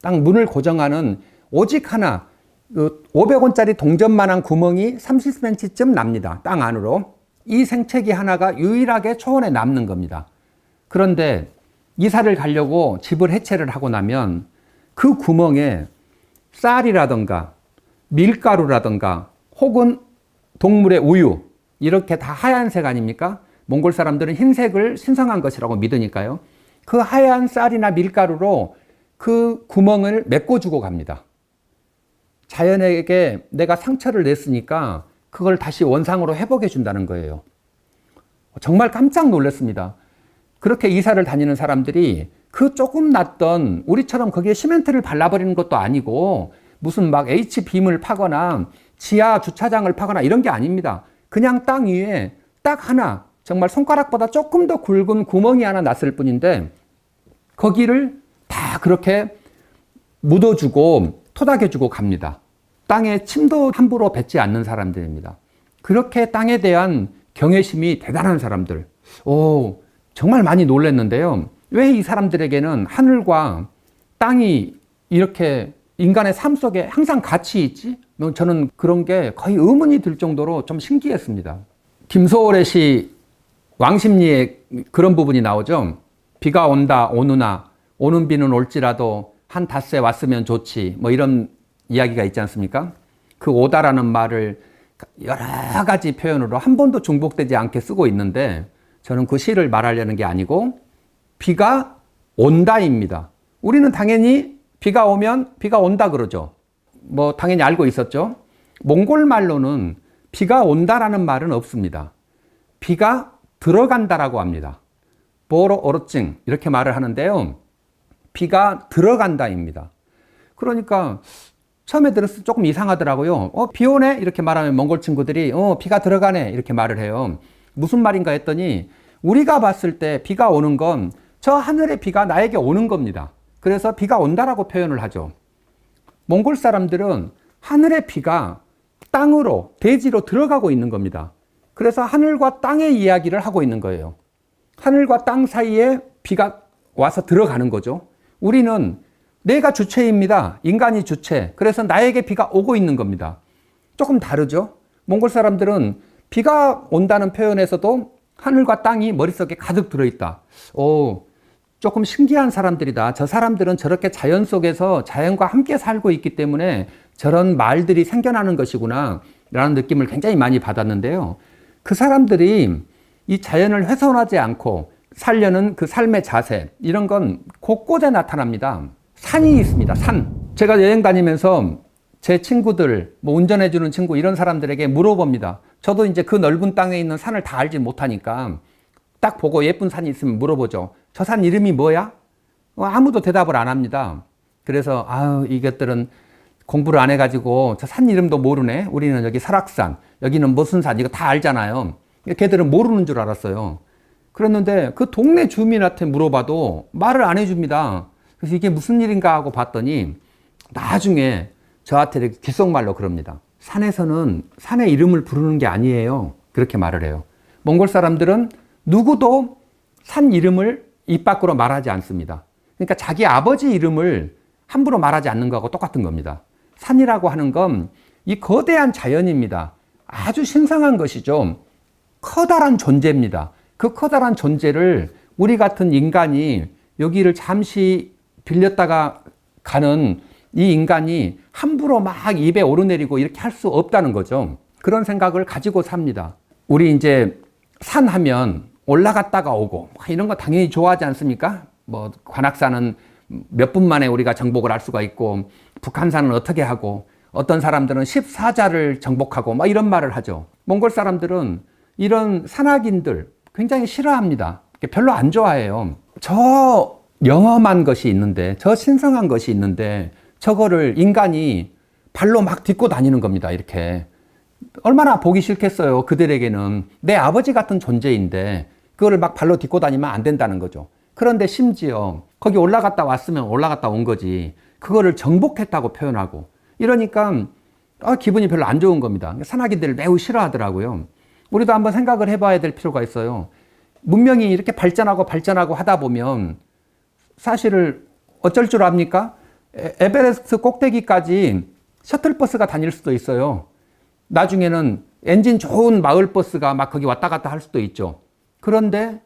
딱 문을 고정하는 오직 하나, 500원짜리 동전만한 구멍이 30cm쯤 납니다. 땅 안으로. 이 생채기 하나가 유일하게 초원에 남는 겁니다. 그런데 이사를 가려고 집을 해체를 하고 나면 그 구멍에 쌀이라든가 밀가루라든가 혹은 동물의 우유, 이렇게 다 하얀색 아닙니까? 몽골 사람들은 흰색을 신성한 것이라고 믿으니까요. 그 하얀 쌀이나 밀가루로 그 구멍을 메꿔주고 갑니다. 자연에게 내가 상처를 냈으니까 그걸 다시 원상으로 회복해 준다는 거예요. 정말 깜짝 놀랐습니다. 그렇게 이사를 다니는 사람들이 그 조금 났던, 우리처럼 거기에 시멘트를 발라버리는 것도 아니고 무슨 막 H빔을 파거나 지하 주차장을 파거나 이런 게 아닙니다. 그냥 땅 위에 딱 하나, 정말 손가락보다 조금 더 굵은 구멍이 하나 났을 뿐인데 거기를 다 그렇게 묻어주고 토닥여주고 갑니다. 땅에 침도 함부로 뱉지 않는 사람들입니다. 그렇게 땅에 대한 경외심이 대단한 사람들. 정말 많이 놀랐는데요. 왜 이 사람들에게는 하늘과 땅이 이렇게 인간의 삶 속에 항상 같이 있지? 저는 그런 게 거의 의문이 들 정도로 좀 신기했습니다. 김소월의 시 왕십리에 그런 부분이 나오죠. 비가 온다 오누나 오는 비는 올지라도 한 닷새 왔으면 좋지, 이런 이야기가 있지 않습니까? 그 오다라는 말을 여러 가지 표현으로 한 번도 중복되지 않게 쓰고 있는데 저는 그 시를 말하려는 게 아니고 비가 온다입니다. 우리는 당연히 비가 오면 비가 온다 그러죠. 당연히 알고 있었죠. 몽골 말로는 비가 온다라는 말은 없습니다. 비가 들어간다라고 합니다. 보로 오르칭 이렇게 말을 하는데요. 비가 들어간다입니다. 그러니까 처음에 들었을 때 조금 이상하더라고요. 비 오네? 이렇게 말하면 몽골 친구들이 비가 들어가네 이렇게 말을 해요. 무슨 말인가 했더니 우리가 봤을 때 비가 오는 건 저 하늘의 비가 나에게 오는 겁니다. 그래서 비가 온다라고 표현을 하죠. 몽골 사람들은 하늘의 비가 땅으로, 대지로 들어가고 있는 겁니다. 그래서 하늘과 땅의 이야기를 하고 있는 거예요. 하늘과 땅 사이에 비가 와서 들어가는 거죠. 우리는 내가 주체입니다. 인간이 주체. 그래서 나에게 비가 오고 있는 겁니다. 조금 다르죠? 몽골 사람들은 비가 온다는 표현에서도 하늘과 땅이 머릿속에 가득 들어있다. 조금 신기한 사람들이다. 저 사람들은 저렇게 자연 속에서 자연과 함께 살고 있기 때문에 저런 말들이 생겨나는 것이구나 라는 느낌을 굉장히 많이 받았는데요. 그 사람들이 이 자연을 훼손하지 않고 살려는 그 삶의 자세, 이런 건 곳곳에 나타납니다. 산이 있습니다. 산. 제가 여행 다니면서 제 친구들, 뭐 운전해주는 친구, 이런 사람들에게 물어봅니다. 저도 이제 그 넓은 땅에 있는 산을 다 알지 못하니까 딱 보고 예쁜 산이 있으면 물어보죠. 저 산 이름이 뭐야? 아무도 대답을 안 합니다. 그래서 이것들은 공부를 안 해가지고 저 산 이름도 모르네. 우리는 여기 설악산, 여기는 무슨 산, 이거 다 알잖아요. 걔들은 모르는 줄 알았어요. 그랬는데 그 동네 주민한테 물어봐도 말을 안 해줍니다. 그래서 이게 무슨 일인가 하고 봤더니 나중에 저한테 이렇게 귓속말로 그럽니다. 산에서는 산의 이름을 부르는 게 아니에요. 그렇게 말을 해요. 몽골 사람들은 누구도 산 이름을 입 밖으로 말하지 않습니다. 그러니까 자기 아버지 이름을 함부로 말하지 않는 거하고 똑같은 겁니다. 산이라고 하는 건 이 거대한 자연입니다. 아주 신성한 것이죠. 커다란 존재입니다. 그 커다란 존재를 우리 같은 인간이 여기를 잠시 빌렸다가 가는 이 인간이 함부로 막 입에 오르내리고 이렇게 할 수 없다는 거죠. 그런 생각을 가지고 삽니다. 우리 이제 산 하면 올라갔다가 오고 이런 거 당연히 좋아하지 않습니까? 뭐 관악산은 몇 분 만에 우리가 정복을 할 수가 있고, 북한산은 어떻게 하고, 어떤 사람들은 14자를 정복하고 막 이런 말을 하죠. 몽골 사람들은 이런 산악인들 굉장히 싫어합니다. 별로 안 좋아해요. 저 영험한 것이 있는데, 저 신성한 것이 있는데 저거를 인간이 발로 막 딛고 다니는 겁니다. 이렇게. 얼마나 보기 싫겠어요. 그들에게는 내 아버지 같은 존재인데 그거를 막 발로 딛고 다니면 안 된다는 거죠. 그런데 심지어 거기 올라갔다 왔으면 올라갔다 온 거지, 그거를 정복했다고 표현하고 이러니까 기분이 별로 안 좋은 겁니다. 산악인들을 매우 싫어하더라고요. 우리도 한번 생각을 해봐야 될 필요가 있어요. 문명이 이렇게 발전하고 하다 보면 사실을 어쩔 줄 압니까? 에베레스트 꼭대기까지 셔틀버스가 다닐 수도 있어요. 나중에는 엔진 좋은 마을버스가 막 거기 왔다 갔다 할 수도 있죠. 그런데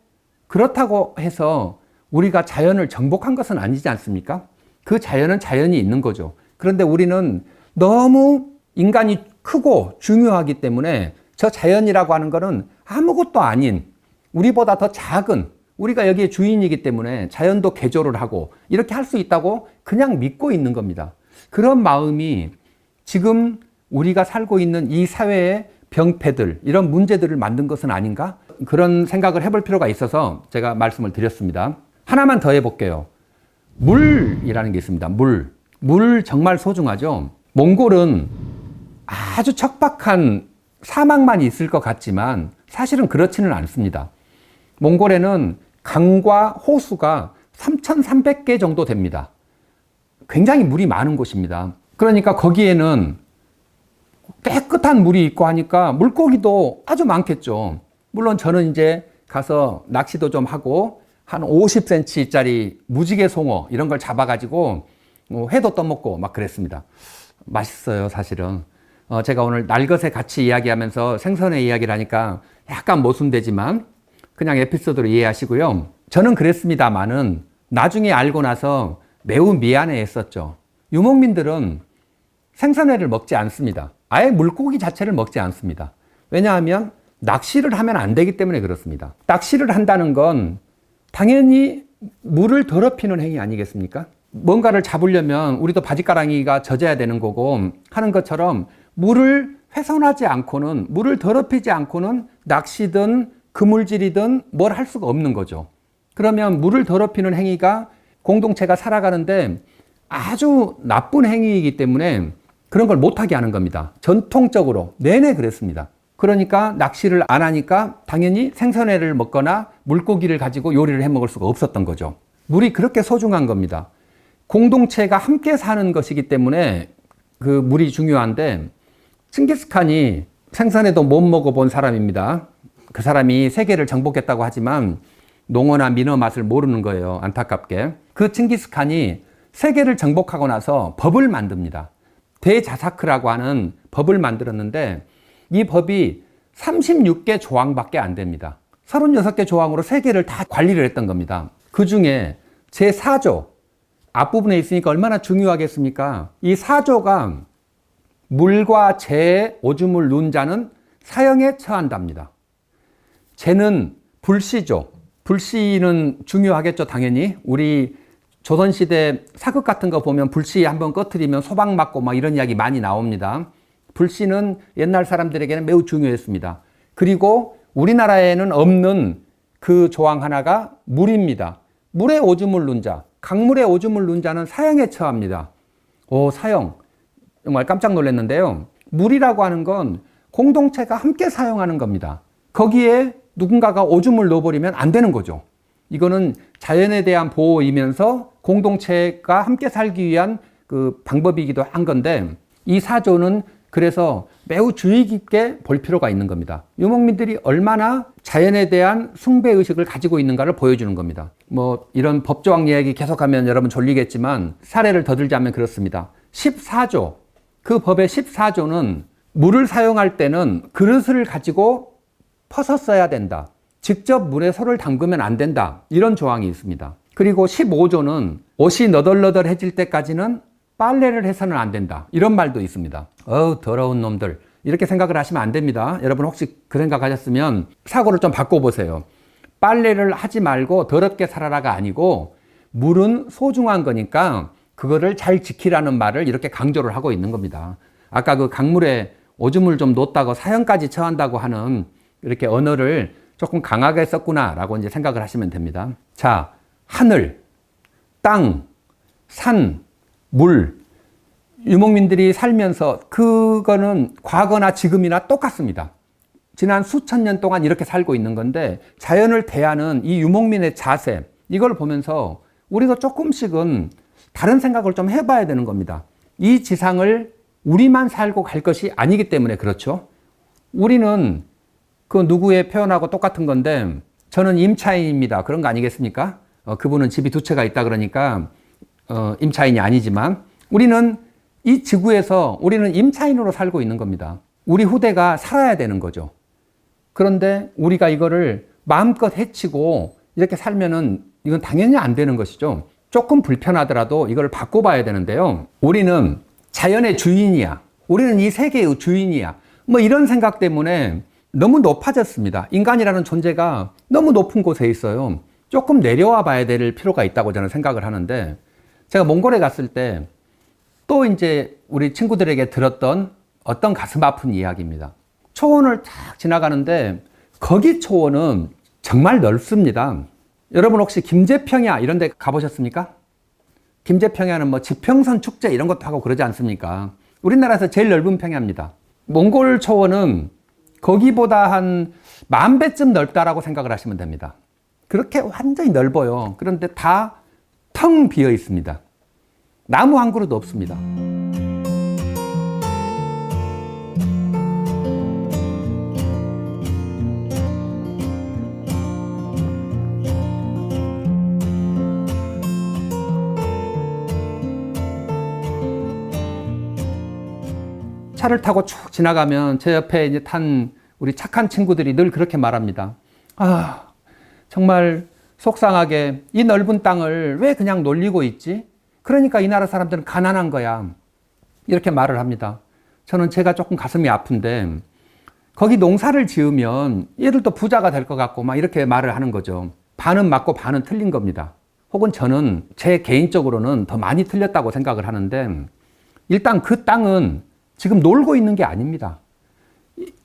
그렇다고 해서 우리가 자연을 정복한 것은 아니지 않습니까? 그 자연은 자연이 있는 거죠. 그런데 우리는 너무 인간이 크고 중요하기 때문에 저 자연이라고 하는 거는 아무것도 아닌, 우리보다 더 작은, 우리가 여기에 주인이기 때문에 자연도 개조를 하고 이렇게 할 수 있다고 그냥 믿고 있는 겁니다. 그런 마음이 지금 우리가 살고 있는 이 사회의 병폐들, 이런 문제들을 만든 것은 아닌가? 그런 생각을 해볼 필요가 있어서 제가 말씀을 드렸습니다. 하나만 더 해볼게요. 물이라는 게 있습니다. 물 정말 소중하죠. 몽골은 아주 척박한 사막만 있을 것 같지만 사실은 그렇지는 않습니다. 몽골에는 강과 호수가 3,300개 정도 됩니다. 굉장히 물이 많은 곳입니다. 그러니까 거기에는 깨끗한 물이 있고 하니까 물고기도 아주 많겠죠. 물론 저는 이제 가서 낚시도 좀 하고 한 50cm짜리 무지개 송어 이런 걸 잡아가지고 회도 떠먹고 막 그랬습니다. 맛있어요, 사실은. 제가 오늘 날것에 같이 이야기하면서 생선의 이야기를 하니까 약간 모순되지만 그냥 에피소드로 이해하시고요. 저는 그랬습니다만은 나중에 알고 나서 매우 미안해 했었죠. 유목민들은 생선회를 먹지 않습니다. 아예 물고기 자체를 먹지 않습니다. 왜냐하면 낚시를 하면 안 되기 때문에 그렇습니다. 낚시를 한다는 건 당연히 물을 더럽히는 행위 아니겠습니까? 뭔가를 잡으려면 우리도 바지가랑이가 젖어야 되는 거고 하는 것처럼 물을 훼손하지 않고는, 물을 더럽히지 않고는 낚시든 그물질이든 뭘 할 수가 없는 거죠. 그러면 물을 더럽히는 행위가 공동체가 살아가는데 아주 나쁜 행위이기 때문에 그런 걸 못하게 하는 겁니다. 전통적으로 내내 그랬습니다. 그러니까 낚시를 안 하니까 당연히 생선회를 먹거나 물고기를 가지고 요리를 해 먹을 수가 없었던 거죠. 물이 그렇게 소중한 겁니다. 공동체가 함께 사는 것이기 때문에 그 물이 중요한데, 칭기스칸이 생선회도 못 먹어본 사람입니다. 그 사람이 세계를 정복했다고 하지만 농어나 민어 맛을 모르는 거예요. 안타깝게. 그 칭기스칸이 세계를 정복하고 나서 법을 만듭니다. 대자사크라고 하는 법을 만들었는데 이 법이 36개 조항밖에 안 됩니다. 36개 조항으로 세계를 다 관리를 했던 겁니다. 그 중에 제4조 앞부분에 있으니까 얼마나 중요하겠습니까? 이 4조가 물과 재에 오줌을 누운 자는 사형에 처한답니다. 재는 불씨죠. 불씨는 중요하겠죠, 당연히. 우리 조선시대 사극 같은 거 보면 불씨 한번 꺼트리면 소방 맞고 막 이런 이야기 많이 나옵니다. 불씨는 옛날 사람들에게는 매우 중요했습니다. 그리고 우리나라에는 없는 그 조항 하나가 물입니다. 물에 오줌을 누운 자, 강물에 오줌을 누운 자는 사형에 처합니다. 사형. 정말 깜짝 놀랐는데요. 물이라고 하는 건 공동체가 함께 사용하는 겁니다. 거기에 누군가가 오줌을 넣어버리면 안 되는 거죠. 이거는 자연에 대한 보호이면서 공동체가 함께 살기 위한 그 방법이기도 한 건데, 이 4조는 그래서 매우 주의 깊게 볼 필요가 있는 겁니다. 유목민들이 얼마나 자연에 대한 숭배의식을 가지고 있는가를 보여주는 겁니다. 이런 법조항 이야기 계속하면 여러분 졸리겠지만 사례를 더 들자면 그렇습니다. 14조, 그 법의 14조는 물을 사용할 때는 그릇을 가지고 퍼서 써야 된다. 직접 물에 손을 담그면 안 된다. 이런 조항이 있습니다. 그리고 15조는 옷이 너덜너덜해질 때까지는 빨래를 해서는 안 된다. 이런 말도 있습니다. 더러운 놈들. 이렇게 생각을 하시면 안 됩니다. 여러분 혹시 그 생각하셨으면 사고를 좀 바꿔보세요. 빨래를 하지 말고 더럽게 살아라가 아니고 물은 소중한 거니까 그거를 잘 지키라는 말을 이렇게 강조를 하고 있는 겁니다. 아까 그 강물에 오줌을 좀 놓다고 사형까지 처한다고 하는 이렇게 언어를 조금 강하게 썼구나라고 이제 생각을 하시면 됩니다. 자, 하늘, 땅, 산, 물, 유목민들이 살면서 그거는 과거나 지금이나 똑같습니다. 지난 수천 년 동안 이렇게 살고 있는 건데 자연을 대하는 이 유목민의 자세, 이걸 보면서 우리도 조금씩은 다른 생각을 좀 해봐야 되는 겁니다. 이 지상을 우리만 살고 갈 것이 아니기 때문에 그렇죠. 우리는 그 누구의 표현하고 똑같은 건데 저는 임차인입니다. 그런 거 아니겠습니까? 그분은 집이 두 채가 있다 그러니까 임차인이 아니지만 우리는 이 지구에서 우리는 임차인으로 살고 있는 겁니다. 우리 후대가 살아야 되는 거죠. 그런데 우리가 이거를 마음껏 해치고 이렇게 살면은 이건 당연히 안 되는 것이죠. 조금 불편하더라도 이걸 바꿔봐야 되는데요. 우리는 자연의 주인이야. 우리는 이 세계의 주인이야. 이런 생각 때문에 너무 높아졌습니다. 인간이라는 존재가 너무 높은 곳에 있어요. 조금 내려와 봐야 될 필요가 있다고 저는 생각을 하는데, 제가 몽골에 갔을 때 또 이제 우리 친구들에게 들었던 어떤 가슴 아픈 이야기입니다. 초원을 탁 지나가는데 거기 초원은 정말 넓습니다. 여러분 혹시 김제평야 이런 데 가보셨습니까? 김제평야는 지평선 축제 이런 것도 하고 그러지 않습니까? 우리나라에서 제일 넓은 평야입니다. 몽골 초원은 거기보다 한 10,000배쯤 넓다라고 생각을 하시면 됩니다. 그렇게 완전히 넓어요. 그런데 다 텅 비어 있습니다. 나무 한 그루도 없습니다. 차를 타고 쭉 지나가면 제 옆에 이제 탄 우리 착한 친구들이 늘 그렇게 말합니다. 정말 속상하게 이 넓은 땅을 왜 그냥 놀리고 있지? 그러니까 이 나라 사람들은 가난한 거야. 이렇게 말을 합니다. 저는 제가 조금 가슴이 아픈데 거기 농사를 지으면 얘들도 부자가 될 것 같고 막 이렇게 말을 하는 거죠. 반은 맞고 반은 틀린 겁니다. 혹은 저는 제 개인적으로는 더 많이 틀렸다고 생각을 하는데, 일단 그 땅은 지금 놀고 있는 게 아닙니다.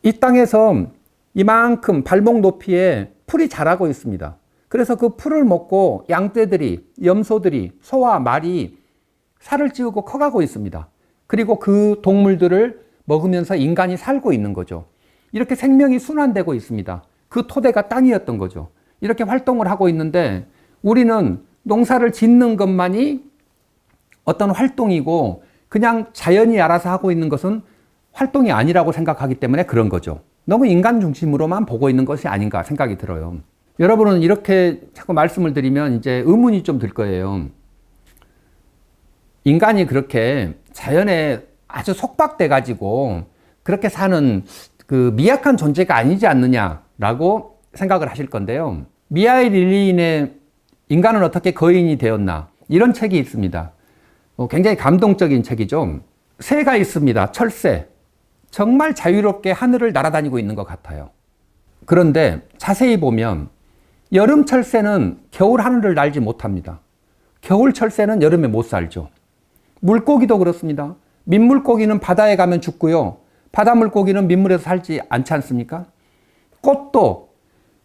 이 땅에서 이만큼 발목 높이에 풀이 자라고 있습니다. 그래서 그 풀을 먹고 양떼들이, 염소들이, 소와 말이 살을 찌우고 커가고 있습니다. 그리고 그 동물들을 먹으면서 인간이 살고 있는 거죠. 이렇게 생명이 순환되고 있습니다. 그 토대가 땅이었던 거죠. 이렇게 활동을 하고 있는데 우리는 농사를 짓는 것만이 어떤 활동이고 그냥 자연이 알아서 하고 있는 것은 활동이 아니라고 생각하기 때문에 그런 거죠. 너무 인간 중심으로만 보고 있는 것이 아닌가 생각이 들어요. 여러분은 이렇게 자꾸 말씀을 드리면 이제 의문이 좀 들 거예요. 인간이 그렇게 자연에 아주 속박돼 가지고 그렇게 사는 그 미약한 존재가 아니지 않느냐라고 생각을 하실 건데요. 미하일 일린의 인간은 어떻게 거인이 되었나? 이런 책이 있습니다. 굉장히 감동적인 책이죠. 새가 있습니다. 철새. 정말 자유롭게 하늘을 날아다니고 있는 것 같아요. 그런데 자세히 보면 여름 철새는 겨울 하늘을 날지 못합니다. 겨울 철새는 여름에 못 살죠. 물고기도 그렇습니다. 민물고기는 바다에 가면 죽고요. 바다 물고기는 민물에서 살지 않지 않습니까? 꽃도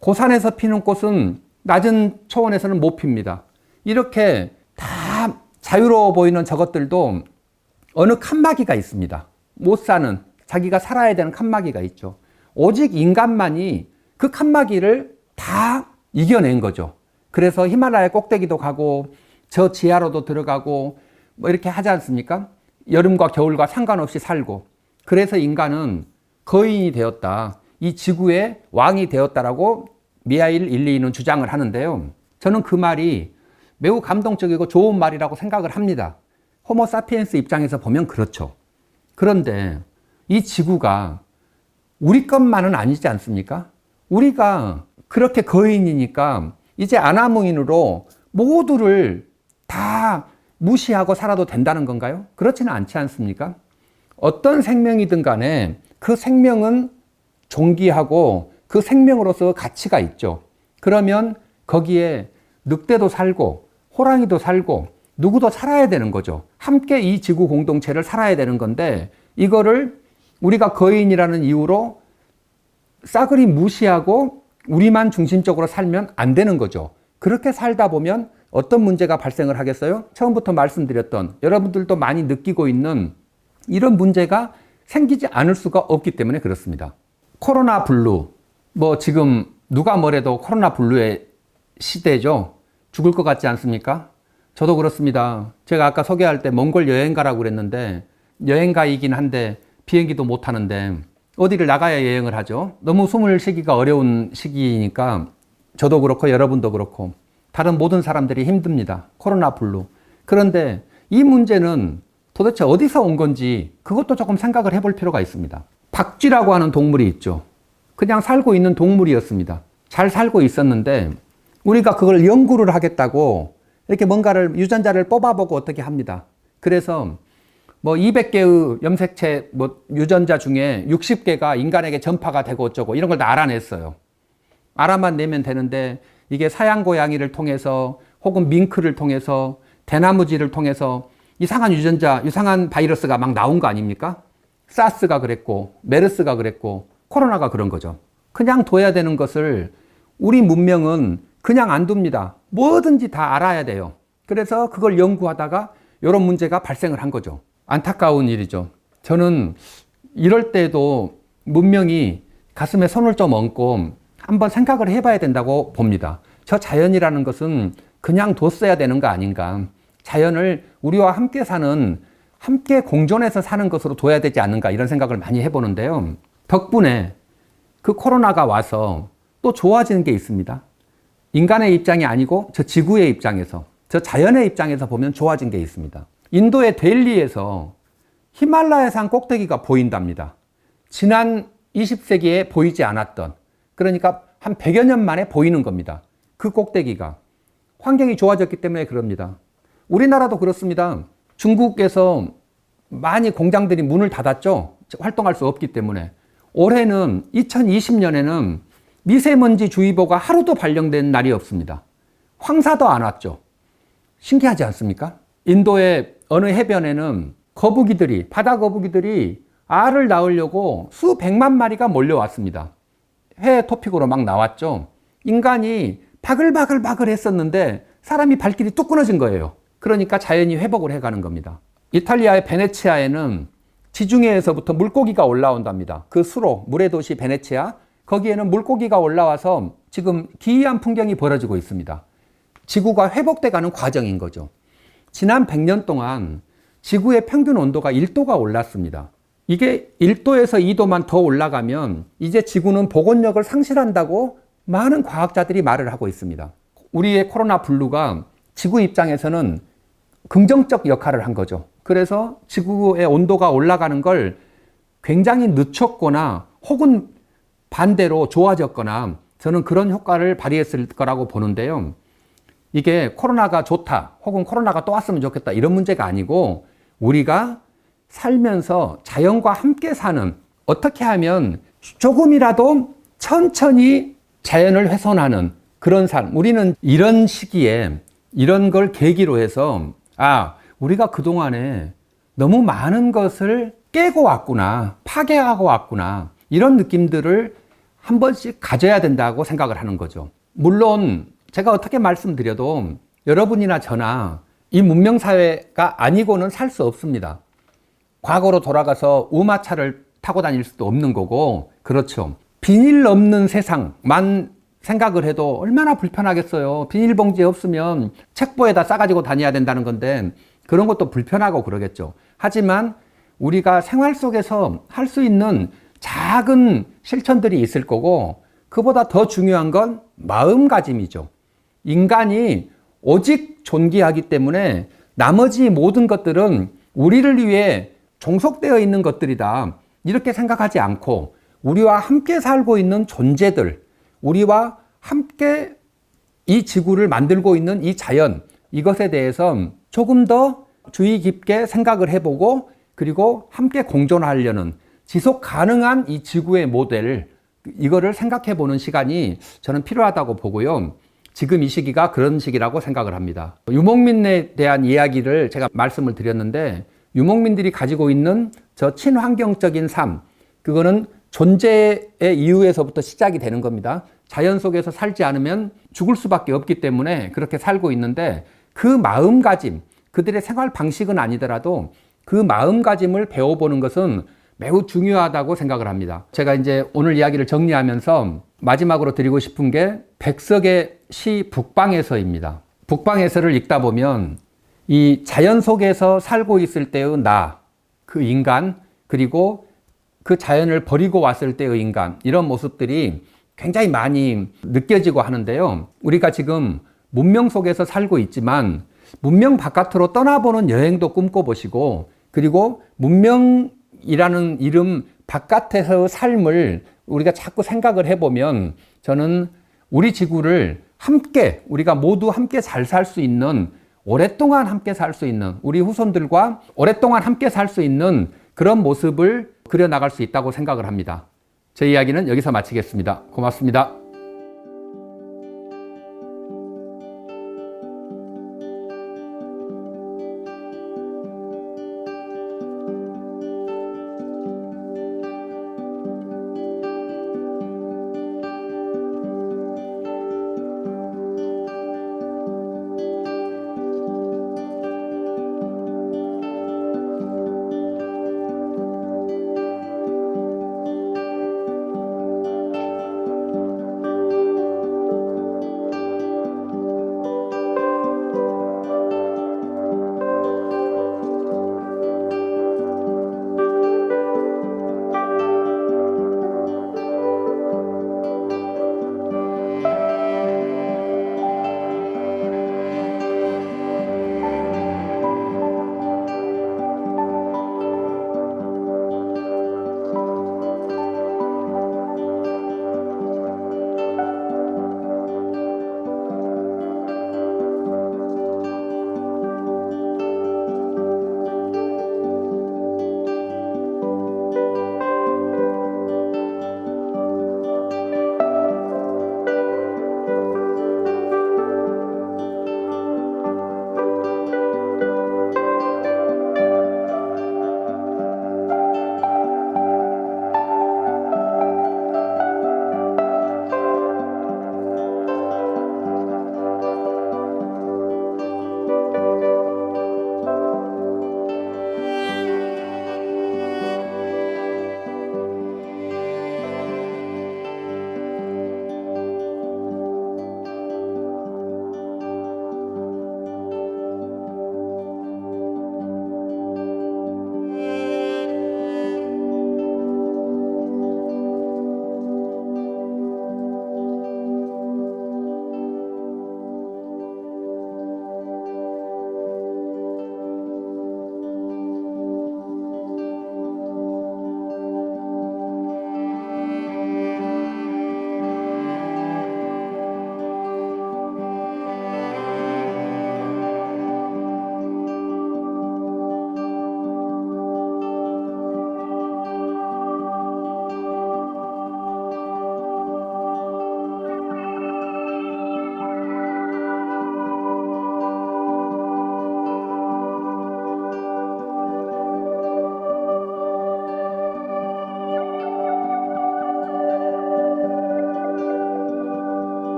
고산에서 피는 꽃은 낮은 초원에서는 못 핍니다. 이렇게 다 자유로워 보이는 저것들도 어느 칸막이가 있습니다. 못 사는, 자기가 살아야 되는 칸막이가 있죠. 오직 인간만이 그 칸막이를 다 이겨낸 거죠. 그래서 히말라야 꼭대기도 가고 저 지하로도 들어가고 뭐 이렇게 하지 않습니까? 여름과 겨울과 상관없이 살고. 그래서 인간은 거인이 되었다. 이 지구의 왕이 되었다라고 미하일 일리히는 주장을 하는데요. 저는 그 말이 매우 감동적이고 좋은 말이라고 생각을 합니다. 호모 사피엔스 입장에서 보면 그렇죠. 그런데 이 지구가 우리 것만은 아니지 않습니까? 우리가 그렇게 거인이니까 이제 아나무인으로 모두를 다 무시하고 살아도 된다는 건가요? 그렇지는 않지 않습니까? 어떤 생명이든 간에 그 생명은 존귀하고 그 생명으로서 가치가 있죠. 그러면 거기에 늑대도 살고 호랑이도 살고 누구도 살아야 되는 거죠. 함께 이 지구 공동체를 살아야 되는 건데 이거를 우리가 거인이라는 이유로 싸그리 무시하고 우리만 중심적으로 살면 안 되는 거죠. 그렇게 살다 보면 어떤 문제가 발생을 하겠어요? 처음부터 말씀드렸던 여러분들도 많이 느끼고 있는 이런 문제가 생기지 않을 수가 없기 때문에 그렇습니다. 코로나 블루, 뭐 지금 누가 뭐래도 코로나 블루의 시대죠. 죽을 것 같지 않습니까? 저도 그렇습니다. 제가 아까 소개할 때 몽골 여행가라고 그랬는데 여행가이긴 한데 비행기도 못 타는데 어디를 나가야 여행을 하죠. 너무 숨을 쉬기가 어려운 시기이니까 저도 그렇고 여러분도 그렇고 다른 모든 사람들이 힘듭니다. 코로나 블루. 그런데 이 문제는 도대체 어디서 온 건지 그것도 조금 생각을 해볼 필요가 있습니다. 박쥐라고 하는 동물이 있죠. 그냥 살고 있는 동물이었습니다. 잘 살고 있었는데 우리가 그걸 연구를 하겠다고 이렇게 뭔가를 유전자를 뽑아보고 어떻게 합니다. 그래서 뭐 200개의 염색체 뭐 유전자 중에 60개가 인간에게 전파가 되고 어쩌고 이런 걸 다 알아냈어요. 알아만 내면 되는데 이게 사양 고양이를 통해서 혹은 밍크를 통해서 대나무지를 통해서 이상한 유전자, 이상한 바이러스가 막 나온 거 아닙니까? 사스가 그랬고 메르스가 그랬고 코로나가 그런 거죠. 그냥 둬야 되는 것을 우리 문명은 그냥 안 둡니다. 뭐든지 다 알아야 돼요. 그래서 그걸 연구하다가 이런 문제가 발생을 한 거죠. 안타까운 일이죠. 저는 이럴 때도 문명이 가슴에 손을 좀 얹고 한번 생각을 해봐야 된다고 봅니다. 저 자연이라는 것은 그냥 뒀어야 되는 거 아닌가. 자연을 우리와 함께 사는, 함께 공존해서 사는 것으로 둬야 되지 않는가 이런 생각을 많이 해보는데요. 덕분에 그 코로나가 와서 또 좋아지는 게 있습니다. 인간의 입장이 아니고 저 지구의 입장에서, 저 자연의 입장에서 보면 좋아진 게 있습니다. 인도의 델리에서 히말라야 산 꼭대기가 보인답니다. 지난 20세기에 보이지 않았던, 그러니까 한 100여 년 만에 보이는 겁니다. 그 꼭대기가. 환경이 좋아졌기 때문에 그럽니다. 우리나라도 그렇습니다. 중국에서 많이 공장들이 문을 닫았죠. 활동할 수 없기 때문에. 올해는 2020년에는 미세먼지 주의보가 하루도 발령된 날이 없습니다. 황사도 안 왔죠. 신기하지 않습니까? 인도의 어느 해변에는 거북이들이, 바다 거북이들이 알을 낳으려고 수백만 마리가 몰려왔습니다. 해 토픽으로 막 나왔죠. 인간이 바글바글 했었는데 사람이 발길이 뚝 끊어진 거예요. 그러니까 자연이 회복을 해가는 겁니다. 이탈리아의 베네치아에는 지중해에서부터 물고기가 올라온답니다. 그 수로, 물의 도시 베네치아, 거기에는 물고기가 올라와서 지금 기이한 풍경이 벌어지고 있습니다. 지구가 회복돼가는 과정인 거죠. 지난 100년 동안 지구의 평균 온도가 1도가 올랐습니다. 이게 1도에서 2도만 더 올라가면 이제 지구는 복원력을 상실한다고 많은 과학자들이 말을 하고 있습니다. 우리의 코로나 블루가 지구 입장에서는 긍정적 역할을 한 거죠. 그래서 지구의 온도가 올라가는 걸 굉장히 늦췄거나 혹은 반대로 좋아졌거나 저는 그런 효과를 발휘했을 거라고 보는데요. 이게 코로나가 좋다 혹은 코로나가 또 왔으면 좋겠다 이런 문제가 아니고 우리가 살면서 자연과 함께 사는, 어떻게 하면 조금이라도 천천히 자연을 훼손하는 그런 삶. 우리는 이런 시기에 이런 걸 계기로 해서 우리가 그동안에 너무 많은 것을 깨고 왔구나, 파괴하고 왔구나, 이런 느낌들을 한 번씩 가져야 된다고 생각을 하는 거죠. 물론 제가 어떻게 말씀드려도 여러분이나 저나 이 문명사회가 아니고는 살 수 없습니다. 과거로 돌아가서 우마차를 타고 다닐 수도 없는 거고, 그렇죠. 비닐 없는 세상만 생각을 해도 얼마나 불편하겠어요. 비닐봉지 없으면 책보에다 싸가지고 다녀야 된다는 건데 그런 것도 불편하고 그러겠죠. 하지만 우리가 생활 속에서 할 수 있는 작은 실천들이 있을 거고, 그보다 더 중요한 건 마음가짐이죠. 인간이 오직 존귀하기 때문에 나머지 모든 것들은 우리를 위해 종속되어 있는 것들이다, 이렇게 생각하지 않고 우리와 함께 살고 있는 존재들, 우리와 함께 이 지구를 만들고 있는 이 자연, 이것에 대해서 조금 더 주의 깊게 생각을 해보고, 그리고 함께 공존하려는 지속 가능한 이 지구의 모델, 이거를 생각해 보는 시간이 저는 필요하다고 보고요. 지금 이 시기가 그런 시기라고 생각을 합니다. 유목민에 대한 이야기를 제가 말씀을 드렸는데, 유목민들이 가지고 있는 저 친환경적인 삶, 그거는 존재의 이유에서부터 시작이 되는 겁니다. 자연 속에서 살지 않으면 죽을 수밖에 없기 때문에 그렇게 살고 있는데, 그 마음가짐, 그들의 생활 방식은 아니더라도 그 마음가짐을 배워보는 것은 매우 중요하다고 생각을 합니다. 제가 이제 오늘 이야기를 정리하면서 마지막으로 드리고 싶은 게 백석의 시 북방에서입니다. 북방에서를 읽다 보면 이 자연 속에서 살고 있을 때의 나, 그 인간, 그리고 그 자연을 버리고 왔을 때의 인간, 이런 모습들이 굉장히 많이 느껴지고 하는데요. 우리가 지금 문명 속에서 살고 있지만 문명 바깥으로 떠나보는 여행도 꿈꿔보시고, 그리고 문명이라는 이름 바깥에서의 삶을 우리가 자꾸 생각을 해보면 저는 우리 지구를 함께, 우리가 모두 함께 잘 살 수 있는, 오랫동안 함께 살 수 있는, 우리 후손들과 오랫동안 함께 살 수 있는 그런 모습을 그려나갈 수 있다고 생각을 합니다. 제 이야기는 여기서 마치겠습니다. 고맙습니다.